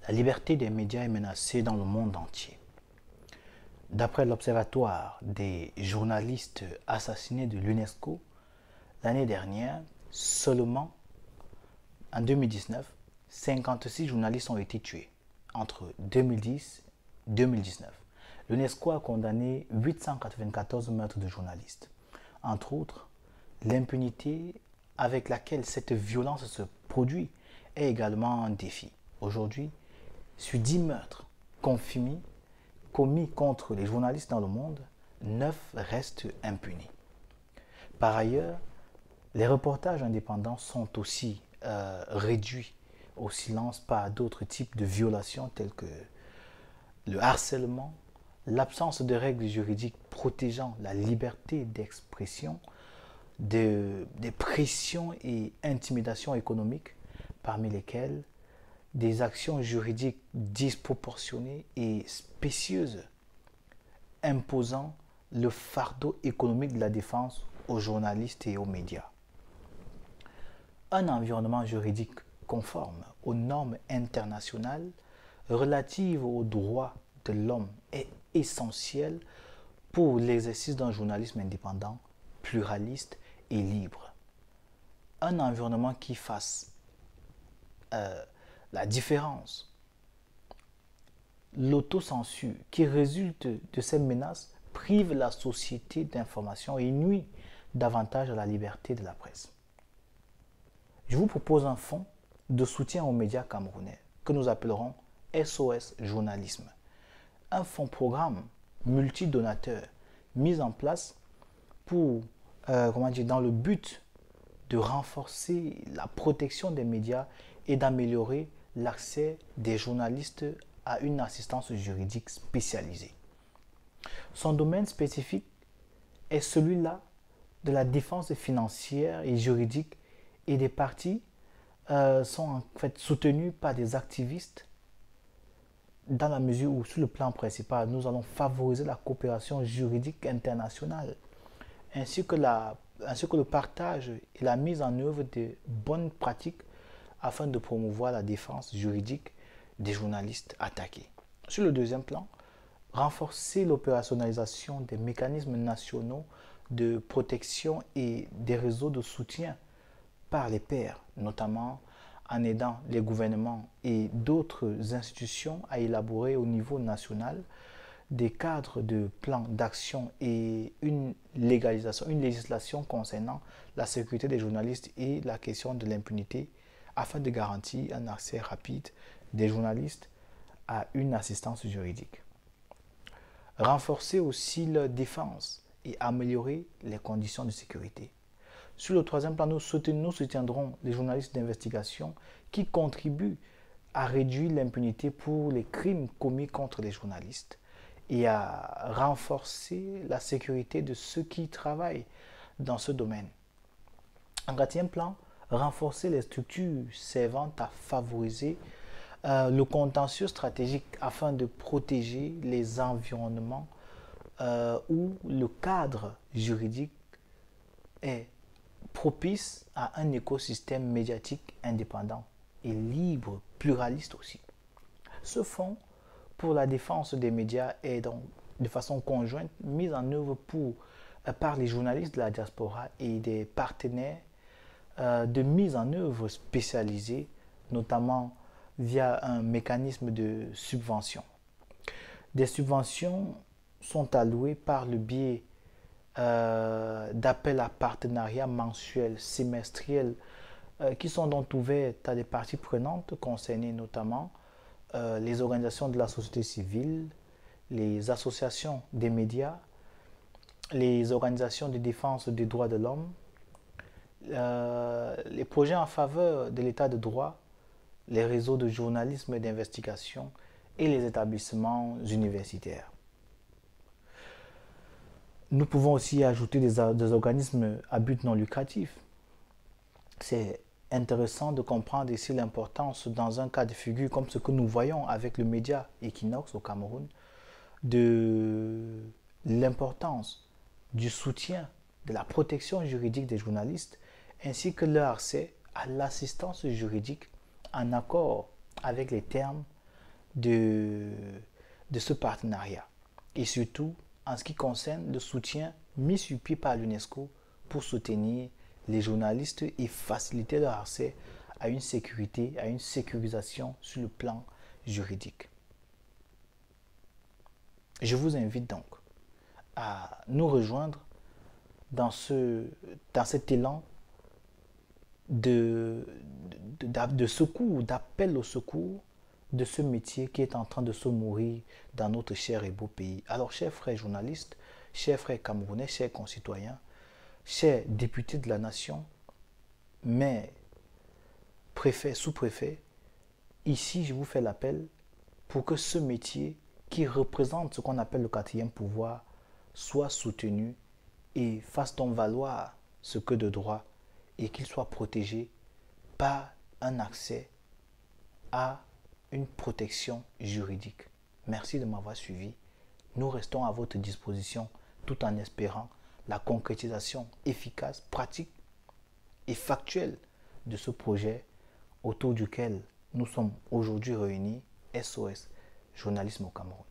La liberté des médias est menacée dans le monde entier. D'après l'Observatoire des journalistes assassinés de l'UNESCO, l'année dernière, seulement en 2019, 56 journalistes ont été tués entre 2010 et 2019. L'UNESCO a condamné 894 meurtres de journalistes. Entre autres, l'impunité avec laquelle cette violence se produit est également un défi. Aujourd'hui, sur 10 meurtres confirmés commis contre les journalistes dans le monde, 9 restent impunis. Par ailleurs, les reportages indépendants sont aussi réduits au silence par d'autres types de violations telles que le harcèlement, l'absence de règles juridiques protégeant la liberté d'expression, des pressions et intimidations économiques, parmi lesquelles des actions juridiques disproportionnées et spécieuses, imposant le fardeau économique de la défense aux journalistes et aux médias. Un environnement juridique conforme aux normes internationales relatives aux droits de l'homme est essentiel pour l'exercice d'un journalisme indépendant, pluraliste et libre. Un environnement qui fasse la différence, l'autocensure qui résulte de ces menaces prive la société d'information et nuit davantage à la liberté de la presse. Je vous propose un fonds de soutien aux médias camerounais que nous appellerons SOS Journalisme. Un fonds programme multidonateur mis en place pour, dans le but de renforcer la protection des médias et d'améliorer l'accès des journalistes à une assistance juridique spécialisée. Son domaine spécifique est celui-là de la défense financière et juridique, et des parties sont en fait soutenues par des activistes dans la mesure où, sur le plan principal, nous allons favoriser la coopération juridique internationale ainsi que le partage et la mise en œuvre de bonnes pratiques afin de promouvoir la défense juridique des journalistes attaqués. Sur le deuxième plan, renforcer l'opérationnalisation des mécanismes nationaux de protection et des réseaux de soutien par les pairs, notamment en aidant les gouvernements et d'autres institutions à élaborer au niveau national des cadres de plans d'action et une législation concernant la sécurité des journalistes et la question de l'impunité afin de garantir un accès rapide des journalistes à une assistance juridique. Renforcer aussi leur défense et améliorer les conditions de sécurité. Sur le troisième plan, nous soutiendrons les journalistes d'investigation qui contribuent à réduire l'impunité pour les crimes commis contre les journalistes et à renforcer la sécurité de ceux qui travaillent dans ce domaine. En quatrième plan, renforcer les structures servant à favoriser le contentieux stratégique afin de protéger les environnements où le cadre juridique est propice à un écosystème médiatique indépendant et libre, pluraliste aussi. Ce fonds pour la défense des médias est donc de façon conjointe mis en œuvre par les journalistes de la diaspora et des partenaires de mise en œuvre spécialisés, notamment via un mécanisme de subvention. Des subventions sont allouées par le biais d'appels à partenariats mensuels, semestriels, qui sont donc ouverts à des parties prenantes concernées, notamment les organisations de la société civile, les associations des médias, les organisations de défense des droits de l'homme, les projets en faveur de l'état de droit, les réseaux de journalisme et d'investigation et les établissements universitaires. Nous pouvons aussi ajouter des organismes à but non lucratif. C'est intéressant de comprendre ici l'importance, dans un cas de figure comme ce que nous voyons avec le média Equinox au Cameroun, de l'importance du soutien, de la protection juridique des journalistes, ainsi que leur accès à l'assistance juridique en accord avec les termes de, de ce partenariat. Et surtout, en ce qui concerne le soutien mis sur pied par l'UNESCO pour soutenir les journalistes et faciliter leur accès à une sécurité, à une sécurisation sur le plan juridique. Je vous invite donc à nous rejoindre dans cet élan de secours, d'appel au secours de ce métier qui est en train de se mourir dans notre cher et beau pays. Alors, chers frères journalistes, chers frères camerounais, chers concitoyens, chers députés de la nation, mais préfets, sous-préfets, ici je vous fais l'appel pour que ce métier qui représente ce qu'on appelle le quatrième pouvoir soit soutenu et fasse donc valoir ce que de droit et qu'il soit protégé par un accès à une protection juridique. Merci de m'avoir suivi. Nous restons à votre disposition tout en espérant la concrétisation efficace, pratique et factuelle de ce projet autour duquel nous sommes aujourd'hui réunis, SOS Journalisme au Cameroun.